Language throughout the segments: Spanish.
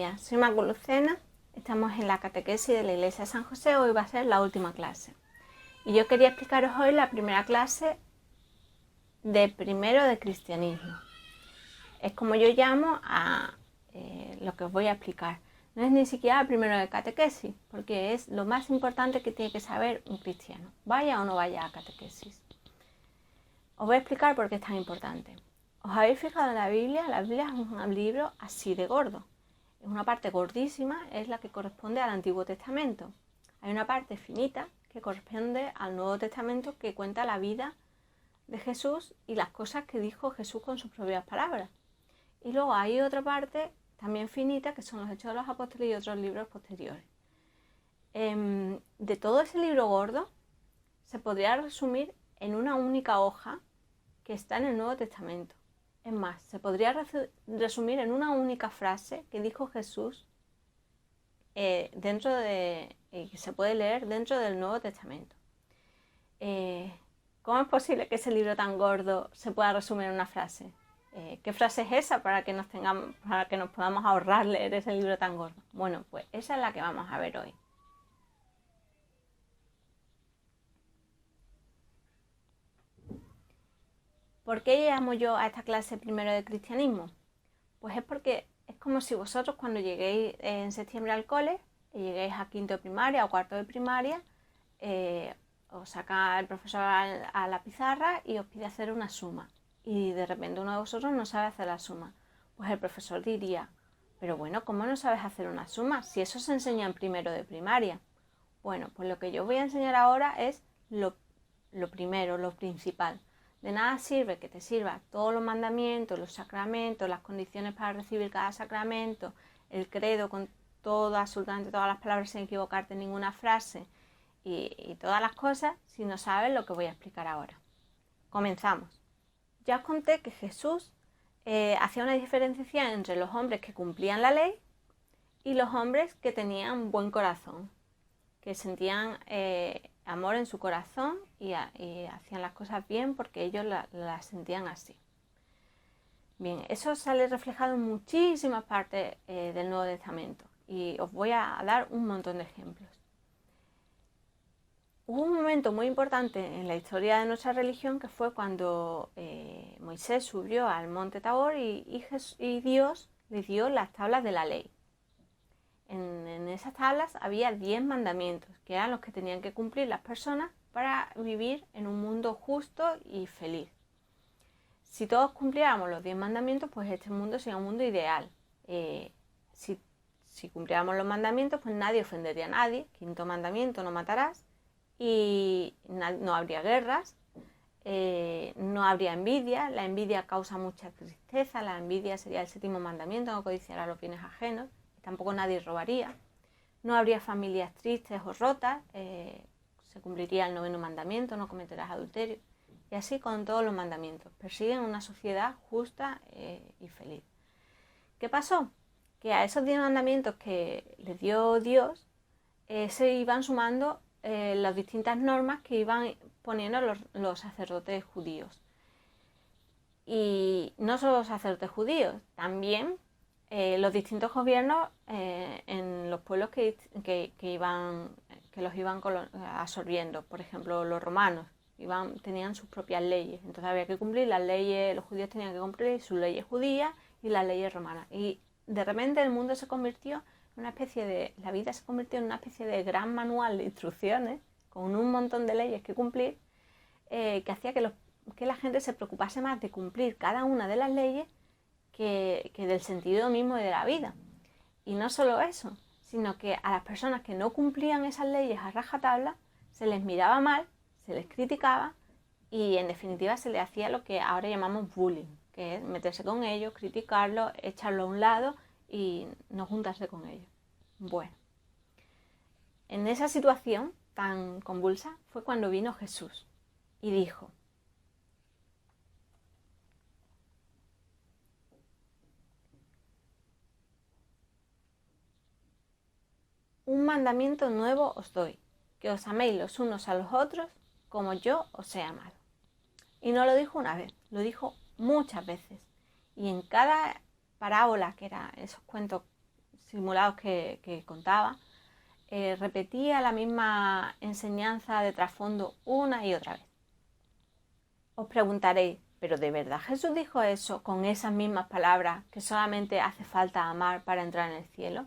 días, soy Macu Lucena, estamos en la catequesis de la Iglesia de San José, hoy va a ser la última clase. Y yo quería explicaros hoy la primera clase de primero de cristianismo. Es como yo llamo a lo que os voy a explicar. No es ni siquiera el primero de catequesis, porque es lo más importante que tiene que saber un cristiano, vaya o no vaya a catequesis. Os voy a explicar por qué es tan importante. ¿Os habéis fijado en la Biblia? La Biblia es un libro así de gordo. Es una parte gordísima, es la que corresponde al Antiguo Testamento. Hay una parte finita que corresponde al Nuevo Testamento, que cuenta la vida de Jesús y las cosas que dijo Jesús con sus propias palabras. Y luego hay otra parte también finita, que son los Hechos de los Apóstoles y otros libros posteriores. De todo ese libro gordo se podría resumir en una única hoja que está en el Nuevo Testamento. Es más, se podría resumir en una única frase que dijo Jesús que se puede leer dentro del Nuevo Testamento. ¿Cómo es posible que ese libro tan gordo se pueda resumir en una frase? ¿Qué frase es esa para que nos podamos ahorrar leer ese libro tan gordo? Bueno, pues esa es la que vamos a ver hoy. ¿Por qué llamo yo a esta clase primero de cristianismo? Pues es porque es como si vosotros cuando lleguéis en septiembre al cole, y lleguéis a quinto de primaria o cuarto de primaria, os saca el profesor a la pizarra y os pide hacer una suma. Y de repente uno de vosotros no sabe hacer la suma. Pues el profesor diría, pero bueno, ¿cómo no sabes hacer una suma? Si eso se enseña en primero de primaria. Bueno, pues lo que yo voy a enseñar ahora es lo primero, lo principal. De nada sirve que te sirva todos los mandamientos, los sacramentos, las condiciones para recibir cada sacramento, el credo con absolutamente todas las palabras sin equivocarte en ninguna frase y todas las cosas si no sabes lo que voy a explicar ahora. Comenzamos. Ya os conté que Jesús hacía una diferenciación entre los hombres que cumplían la ley y los hombres que tenían buen corazón, que sentían amor en su corazón y hacían las cosas bien porque ellos las sentían así. Bien, eso sale reflejado en muchísimas partes del Nuevo Testamento y os voy a dar un montón de ejemplos. Hubo un momento muy importante en la historia de nuestra religión que fue cuando Moisés subió al monte Tabor y Dios le dio las tablas de la ley. En esas tablas había 10 mandamientos, que eran los que tenían que cumplir las personas para vivir en un mundo justo y feliz. Si todos cumpliéramos los 10 mandamientos, pues este mundo sería un mundo ideal. Si cumpliéramos los mandamientos, pues nadie ofendería a nadie. Quinto mandamiento, no matarás. Y no habría guerras, no habría envidia. La envidia causa mucha tristeza. La envidia sería el séptimo mandamiento, no codiciar a los bienes ajenos. Tampoco nadie robaría, no habría familias tristes o rotas, se cumpliría el noveno mandamiento, no cometerás adulterio, y así con todos los mandamientos. Persiguen una sociedad justa y feliz. ¿Qué pasó? Que a esos 10 mandamientos que les dio Dios se iban sumando las distintas normas que iban poniendo los sacerdotes judíos. Y no solo los sacerdotes judíos, también los distintos gobiernos en los pueblos que los iban absorbiendo. Por ejemplo, los romanos tenían sus propias leyes, entonces había que cumplir las leyes, los judíos tenían que cumplir sus leyes judías y las leyes romanas. Y de repente el mundo se convirtió en la vida se convirtió en una especie de gran manual de instrucciones con un montón de leyes que cumplir, que hacía que la gente se preocupase más de cumplir cada una de las leyes que del sentido mismo de la vida. Y no solo eso, sino que a las personas que no cumplían esas leyes a rajatabla se les miraba mal, se les criticaba y en definitiva se les hacía lo que ahora llamamos bullying, que es meterse con ellos, criticarlos, echarlo a un lado y no juntarse con ellos. Bueno, en esa situación tan convulsa fue cuando vino Jesús y dijo: un mandamiento nuevo os doy, que os améis los unos a los otros como yo os he amado. Y no lo dijo una vez, lo dijo muchas veces. Y en cada parábola, que eran esos cuentos simulados que contaba, repetía la misma enseñanza de trasfondo una y otra vez. Os preguntaréis, ¿pero de verdad Jesús dijo eso con esas mismas palabras, que solamente hace falta amar para entrar en el cielo?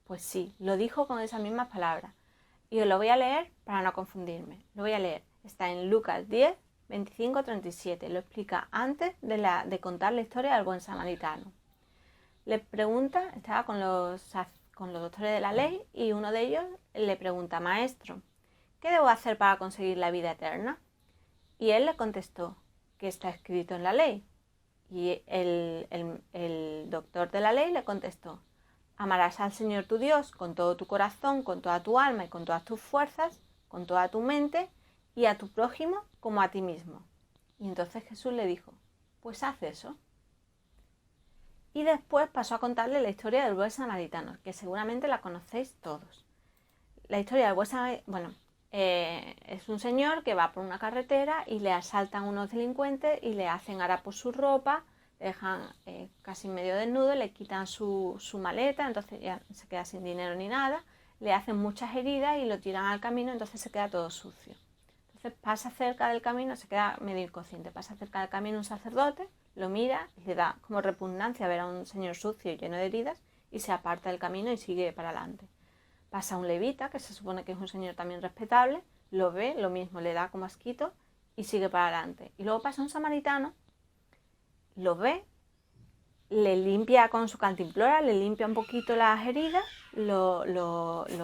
Pues sí, lo dijo con esas mismas palabras. Y os lo voy a leer para no confundirme. Lo voy a leer. Está en Lucas 10, 25, 37. Lo explica antes de contar la historia del buen samaritano. Le pregunta, estaba con los doctores de la ley, y uno de ellos le pregunta: Maestro, ¿qué debo hacer para conseguir la vida eterna? Y él le contestó: ¿qué está escrito en la ley? Y el doctor de la ley le contestó: amarás al Señor tu Dios con todo tu corazón, con toda tu alma y con todas tus fuerzas, con toda tu mente, y a tu prójimo como a ti mismo. Y entonces Jesús le dijo: pues haz eso. Y después pasó a contarle la historia del buen samaritano, que seguramente la conocéis todos. La historia del buen samaritano, es un señor que va por una carretera y le asaltan unos delincuentes y le hacen harapos su ropa, le dejan casi medio desnudo, le quitan su maleta, entonces ya se queda sin dinero ni nada, le hacen muchas heridas y lo tiran al camino, entonces se queda todo sucio. Entonces pasa cerca del camino, se queda medio inconsciente, pasa cerca del camino un sacerdote, lo mira y le da como repugnancia ver a un señor sucio y lleno de heridas y se aparta del camino y sigue para adelante. Pasa un levita, que se supone que es un señor también respetable, lo ve, lo mismo, le da como asquito y sigue para adelante. Y luego pasa un samaritano, lo ve, le limpia con su cantimplora, le limpia un poquito las heridas, lo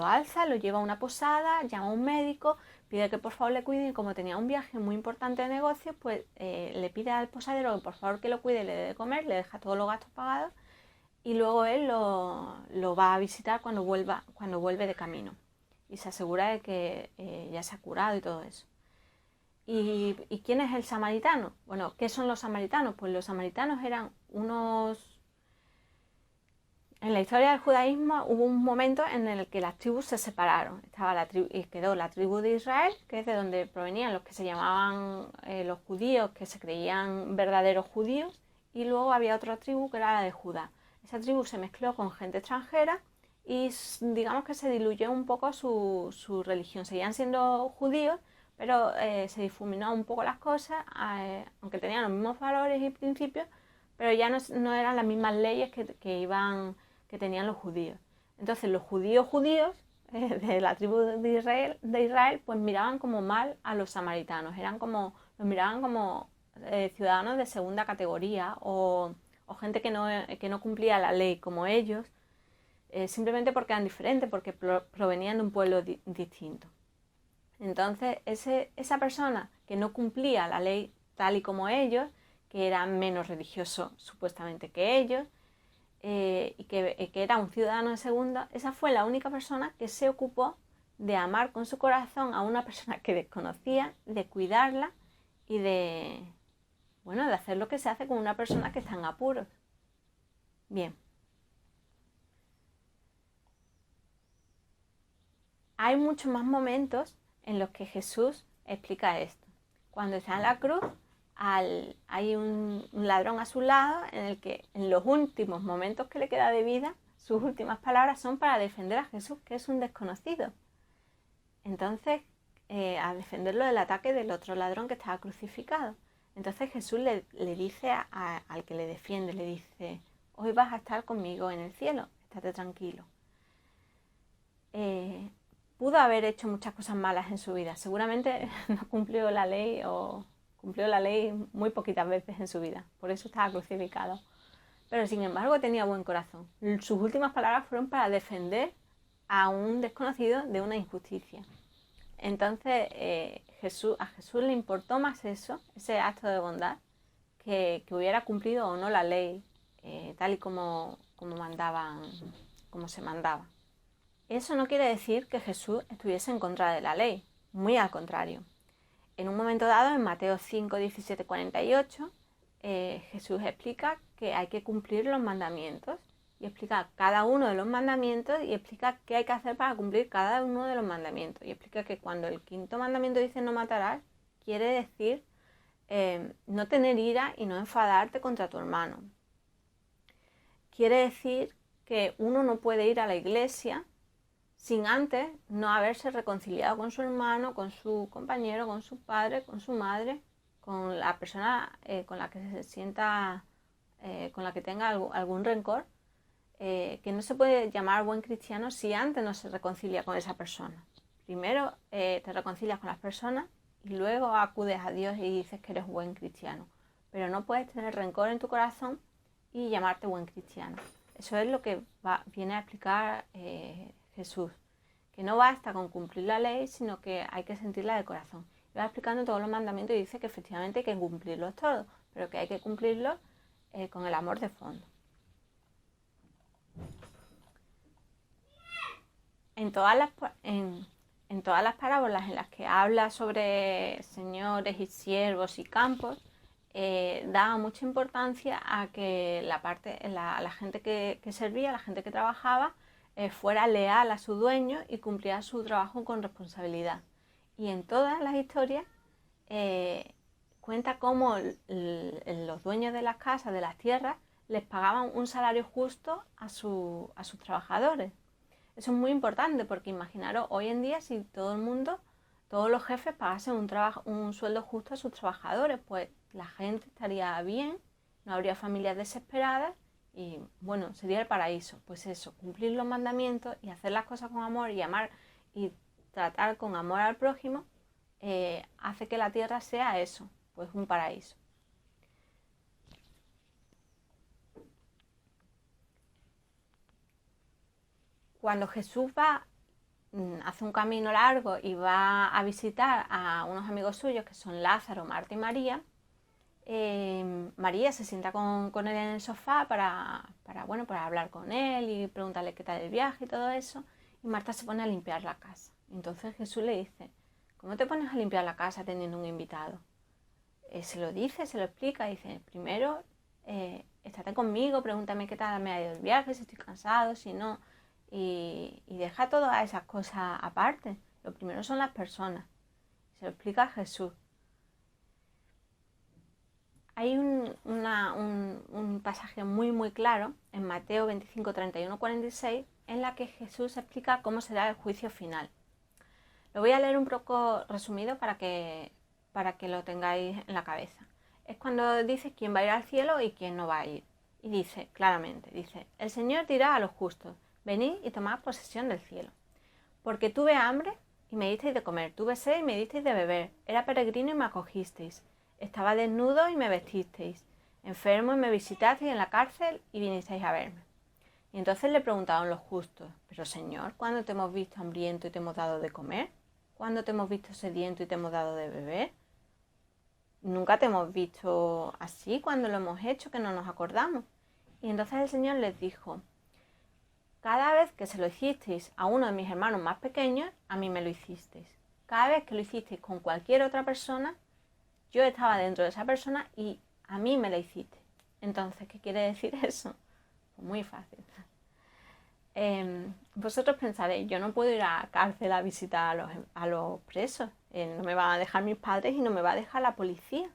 alza, lo lleva a una posada, llama a un médico, pide que por favor le cuide, y como tenía un viaje muy importante de negocios, pues le pide al posadero que por favor que lo cuide, le dé de comer, le deja todos los gastos pagados, y luego él lo va a visitar cuando vuelve de camino y se asegura de que ya se ha curado y todo eso. ¿Y quién es el samaritano? Bueno, ¿qué son los samaritanos? Pues los samaritanos eran unos... En la historia del judaísmo hubo un momento en el que las tribus se separaron. Y quedó la tribu de Israel, que es de donde provenían los que se llamaban los judíos, que se creían verdaderos judíos, y luego había otra tribu que era la de Judá. Esa tribu se mezcló con gente extranjera y digamos que se diluyó un poco su religión. Seguían siendo judíos, pero se difuminó un poco las cosas, aunque tenían los mismos valores y principios, pero ya no eran las mismas leyes que tenían los judíos. Entonces los judíos de la tribu de Israel, pues miraban como mal a los samaritanos, los miraban como ciudadanos de segunda categoría o gente que no cumplía la ley como ellos, simplemente porque eran diferentes, porque provenían de un pueblo distinto. Entonces esa persona que no cumplía la ley tal y como ellos, que era menos religioso supuestamente que ellos, y que era un ciudadano de segunda, esa fue la única persona que se ocupó de amar con su corazón a una persona que desconocía, de cuidarla y de hacer lo que se hace con una persona que está en apuros. Bien. Hay muchos más momentos en los que Jesús explica esto. Cuando está en la cruz, hay un ladrón a su lado en el que en los últimos momentos que le queda de vida, sus últimas palabras son para defender a Jesús, que es un desconocido. Entonces, a defenderlo del ataque del otro ladrón que estaba crucificado. Entonces Jesús le dice al que le defiende, le dice: hoy vas a estar conmigo en el cielo, estate tranquilo. Pudo haber hecho muchas cosas malas en su vida. Seguramente no cumplió la ley o cumplió la ley muy poquitas veces en su vida. Por eso estaba crucificado. Pero sin embargo tenía buen corazón. Sus últimas palabras fueron para defender a un desconocido de una injusticia. Entonces a Jesús le importó más eso, ese acto de bondad, que hubiera cumplido o no la ley tal y como se mandaba. Eso no quiere decir que Jesús estuviese en contra de la ley, muy al contrario. En un momento dado, en Mateo 5, 17, 48, Jesús explica que hay que cumplir los mandamientos y explica cada uno de los mandamientos y explica qué hay que hacer para cumplir cada uno de los mandamientos. Y explica que cuando el quinto mandamiento dice no matarás, quiere decir no tener ira y no enfadarte contra tu hermano. Quiere decir que uno no puede ir a la iglesia sin antes no haberse reconciliado con su hermano, con su compañero, con su padre, con su madre, con la persona con la que se sienta, con la que tenga algún rencor, que no se puede llamar buen cristiano si antes no se reconcilia con esa persona. Primero te reconcilias con las personas y luego acudes a Dios y dices que eres buen cristiano. Pero no puedes tener rencor en tu corazón y llamarte buen cristiano. Eso es lo que viene a explicar Jesús, que no basta con cumplir la ley, sino que hay que sentirla de corazón. Y va explicando todos los mandamientos y dice que efectivamente hay que cumplirlos todos, pero que hay que cumplirlos con el amor de fondo. En todas las parábolas en las que habla sobre señores y siervos y campos, da mucha importancia a que la gente que servía, la gente que trabajaba, fuera leal a su dueño y cumpliera su trabajo con responsabilidad. Y en todas las historias cuenta cómo los dueños de las casas, de las tierras, les pagaban un salario justo a sus trabajadores. Eso es muy importante porque imaginaros hoy en día si todo el mundo, todos los jefes pagasen un sueldo justo a sus trabajadores, pues la gente estaría bien, no habría familias desesperadas y bueno, sería el paraíso. Pues eso, cumplir los mandamientos y hacer las cosas con amor y amar y tratar con amor al prójimo hace que la tierra sea eso, pues un paraíso. Cuando Jesús hace un camino largo y va a visitar a unos amigos suyos que son Lázaro, Marta y María, María se sienta con él en el sofá para hablar con él y preguntarle qué tal el viaje y todo eso, y Marta se pone a limpiar la casa. Entonces Jesús le dice, ¿cómo te pones a limpiar la casa teniendo un invitado? Se lo dice, se lo explica, dice, primero estate conmigo, pregúntame qué tal me ha ido el viaje, si estoy cansado, si no, y deja todas esas cosas aparte. Lo primero son las personas. Se lo explica a Jesús. Hay un pasaje muy muy claro en Mateo 25, 31, 46 en la que Jesús explica cómo será el juicio final. Lo voy a leer un poco resumido para que lo tengáis en la cabeza. Es cuando dice quién va a ir al cielo y quién no va a ir. Y dice claramente, el Señor dirá a los justos, venid y tomad posesión del cielo. Porque tuve hambre y me disteis de comer, tuve sed y me disteis de beber, era peregrino y me acogisteis, estaba desnudo y me vestisteis, enfermo y me visitasteis en la cárcel y vinisteis a verme. Y entonces le preguntaron los justos, pero Señor, ¿cuándo te hemos visto hambriento y te hemos dado de comer? ¿Cuándo te hemos visto sediento y te hemos dado de beber? Nunca te hemos visto así cuando lo hemos hecho, que no nos acordamos. Y entonces el Señor les dijo, cada vez que se lo hicisteis a uno de mis hermanos más pequeños, a mí me lo hicisteis. Cada vez que lo hicisteis con cualquier otra persona, yo estaba dentro de esa persona y a mí me la hiciste. Entonces, ¿qué quiere decir eso? Pues muy fácil. Vosotros pensaréis, yo no puedo ir a la cárcel a visitar a los presos. No me van a dejar mis padres y no me va a dejar la policía.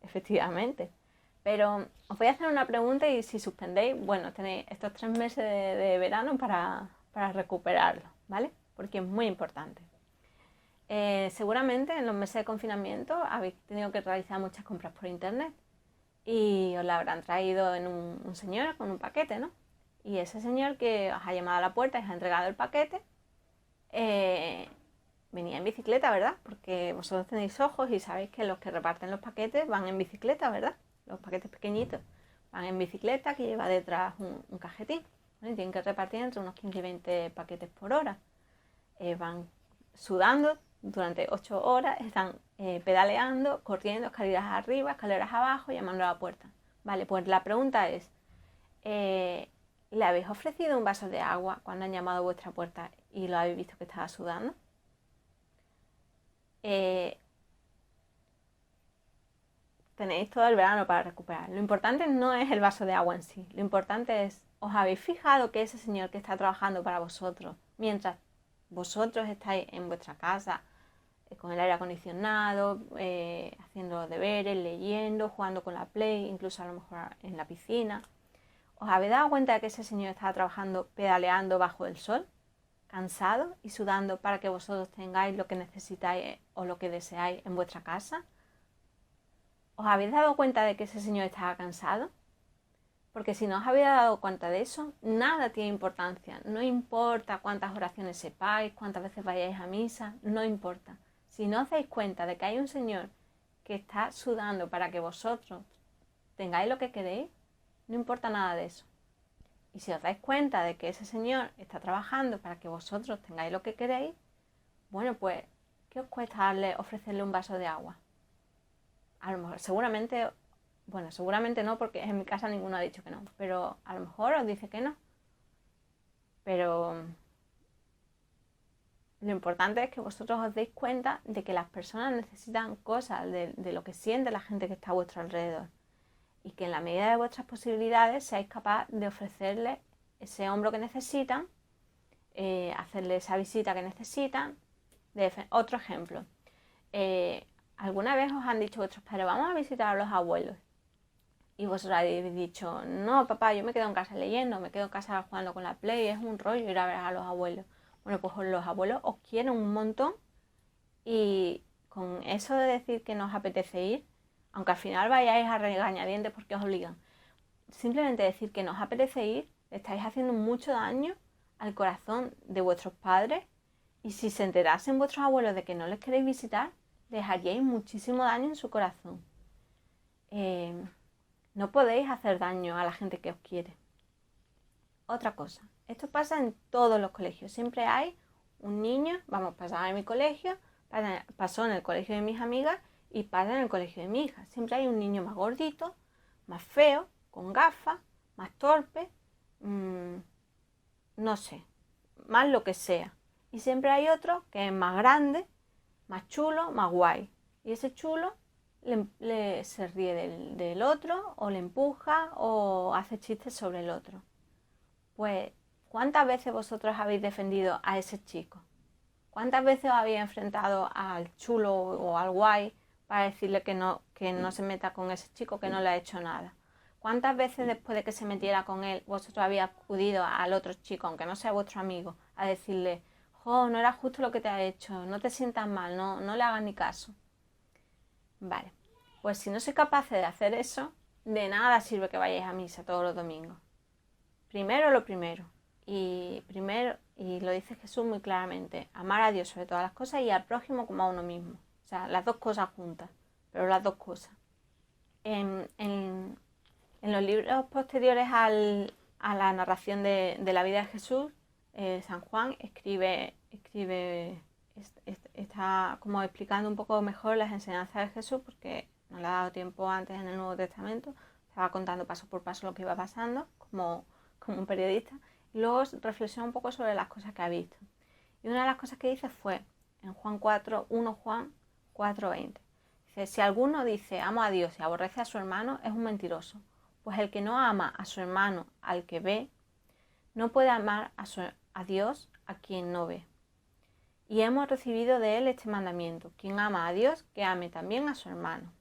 Efectivamente. Pero os voy a hacer una pregunta y si suspendéis, bueno, tenéis estos 3 meses de verano para recuperarlo, ¿vale? Porque es muy importante. Seguramente en los meses de confinamiento habéis tenido que realizar muchas compras por internet y os la habrán traído en un señor con un paquete, ¿no? Y ese señor que os ha llamado a la puerta y os ha entregado el paquete venía en bicicleta, ¿verdad? Porque vosotros tenéis ojos y sabéis que los que reparten los paquetes van en bicicleta, ¿verdad? Los paquetes pequeñitos van en bicicleta que lleva detrás un cajetín, ¿no? Y tienen que repartir entre unos 15 y 20 paquetes por hora. Van sudando durante 8 horas, están pedaleando, corriendo, escaleras arriba, escaleras abajo, llamando a la puerta. Vale, pues la pregunta es, ¿le habéis ofrecido un vaso de agua cuando han llamado a vuestra puerta y lo habéis visto que estaba sudando? Tenéis todo el verano para recuperar. Lo importante no es el vaso de agua en sí, lo importante es, ¿os habéis fijado que ese señor que está trabajando para vosotros, mientras vosotros estáis en vuestra casa, con el aire acondicionado, haciendo los deberes, leyendo, jugando con la Play, incluso a lo mejor en la piscina, ¿Os habéis dado cuenta de que ese señor estaba trabajando, pedaleando bajo el sol, cansado y sudando para que vosotros tengáis lo que necesitáis o lo que deseáis en vuestra casa? ¿Os habéis dado cuenta de que ese señor estaba cansado? Porque si no os habéis dado cuenta de eso, nada tiene importancia. No importa cuántas oraciones sepáis, cuántas veces vayáis a misa, no importa. Si no os dais cuenta de que hay un Señor que está sudando para que vosotros tengáis lo que queréis, no importa nada de eso. Y si os dais cuenta de que ese Señor está trabajando para que vosotros tengáis lo que queréis, bueno, pues, ¿qué os cuesta ofrecerle un vaso de agua? A lo mejor, seguramente no, porque en mi casa ninguno ha dicho que no, pero a lo mejor os dice que no. Pero lo importante es que vosotros os deis cuenta de que las personas necesitan cosas, de lo que siente la gente que está a vuestro alrededor. Y que en la medida de vuestras posibilidades seáis capaz de ofrecerles ese hombro que necesitan, hacerle esa visita que necesitan. Otro ejemplo. ¿Alguna vez os han dicho vuestros padres, vamos a visitar a los abuelos? Y vosotros habéis dicho, no papá, yo me quedo en casa leyendo, me quedo en casa jugando con la Play, es un rollo ir a ver a los abuelos. Bueno, pues los abuelos os quieren un montón y con eso de decir que no os apetece ir, aunque al final vayáis a regañadientes porque os obligan, simplemente decir que no os apetece ir, estáis haciendo mucho daño al corazón de vuestros padres, y si se enterasen vuestros abuelos de que no les queréis visitar, les haríais muchísimo daño en su corazón. No podéis hacer daño a la gente que os quiere. Otra cosa, esto pasa en todos los colegios. Siempre hay un niño, pasaba en mi colegio, pasó en el colegio de mis amigas y pasa en el colegio de mi hija. Siempre hay un niño más gordito, más feo, con gafas, más torpe, no sé, más lo que sea. Y siempre hay otro que es más grande, más chulo, más guay. Y ese chulo se ríe del otro, o le empuja, o hace chistes sobre el otro. Pues, ¿cuántas veces vosotros habéis defendido a ese chico? ¿Cuántas veces os habéis enfrentado al chulo o al guay para decirle que no se meta con ese chico, que no le ha hecho nada? ¿Cuántas veces después de que se metiera con él, vosotros habéis acudido al otro chico, aunque no sea vuestro amigo, a decirle, jo, no era justo lo que te ha hecho, no te sientas mal, no le hagas ni caso? Vale, pues si no sois capaces de hacer eso, de nada sirve que vayáis a misa todos los domingos. Primero lo primero, y lo dice Jesús muy claramente, amar a Dios sobre todas las cosas y al prójimo como a uno mismo. O sea, las dos cosas juntas, pero las dos cosas. En los libros posteriores a la narración de la vida de Jesús, San Juan está como explicando un poco mejor las enseñanzas de Jesús, porque no le ha dado tiempo antes en el Nuevo Testamento, estaba contando paso por paso lo que iba pasando, como un periodista, y luego reflexiona un poco sobre las cosas que ha visto. Y una de las cosas que dice fue, en Juan 4:20, dice, si alguno dice, amo a Dios y aborrece a su hermano, es un mentiroso, pues el que no ama a su hermano al que ve, no puede amar a Dios a quien no ve. Y hemos recibido de él este mandamiento, quien ama a Dios, que ame también a su hermano.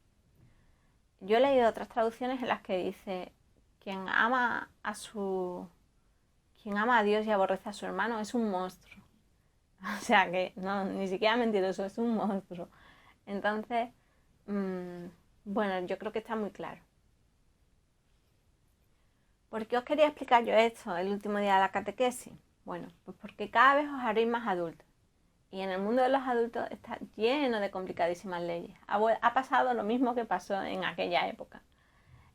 Yo he leído otras traducciones en las que dice, quien ama a Dios y aborrece a su hermano es un monstruo. O sea que no, ni siquiera mentiroso, es un monstruo. Entonces, bueno, yo creo que está muy claro. ¿Por qué os quería explicar yo esto el último día de la catequesis? Bueno, pues porque cada vez os haréis más adultos. Y en el mundo de los adultos está lleno de complicadísimas leyes. Ha pasado lo mismo que pasó en aquella época.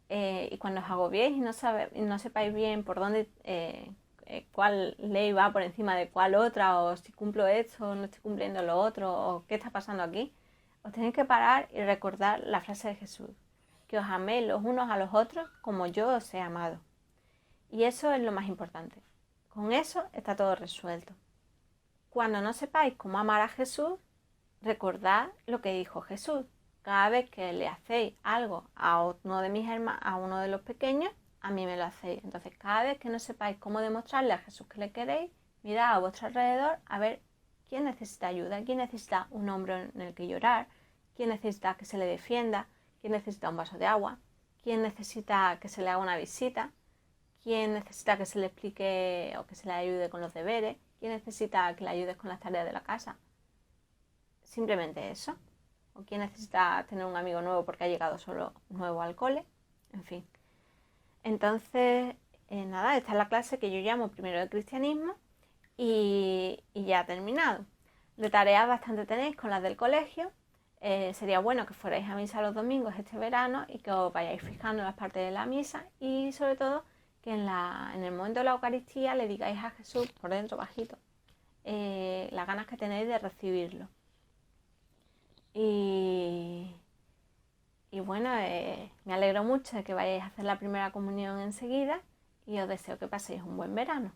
Y cuando os agobiéis y no sepáis bien por dónde, cuál ley va por encima de cuál otra, o si cumplo esto, o no estoy cumpliendo lo otro, o qué está pasando aquí, os tenéis que parar y recordar la frase de Jesús, que os améis los unos a los otros como yo os he amado. Y eso es lo más importante. Con eso está todo resuelto. Cuando no sepáis cómo amar a Jesús, recordad lo que dijo Jesús. Cada vez que le hacéis algo a uno de mis hermanos, a uno de los pequeños, a mí me lo hacéis. Entonces, cada vez que no sepáis cómo demostrarle a Jesús que le queréis, mirad a vuestro alrededor a ver quién necesita ayuda, quién necesita un hombro en el que llorar, quién necesita que se le defienda, quién necesita un vaso de agua, quién necesita que se le haga una visita, quién necesita que se le explique o que se le ayude con los deberes, quién necesita que le ayudes con las tareas de la casa. Simplemente eso. O quién necesita tener un amigo nuevo porque ha llegado solo nuevo al cole. En fin. Entonces, nada, esta es la clase que yo llamo primero de cristianismo y ya ha terminado. De tareas bastante tenéis con las del colegio. Sería bueno que fuerais a misa los domingos este verano y que os vayáis fijando en las partes de la misa y sobre todo que en el momento de la Eucaristía le digáis a Jesús, por dentro bajito, las ganas que tenéis de recibirlo. Y bueno, me alegro mucho de que vayáis a hacer la primera comunión enseguida y os deseo que paséis un buen verano.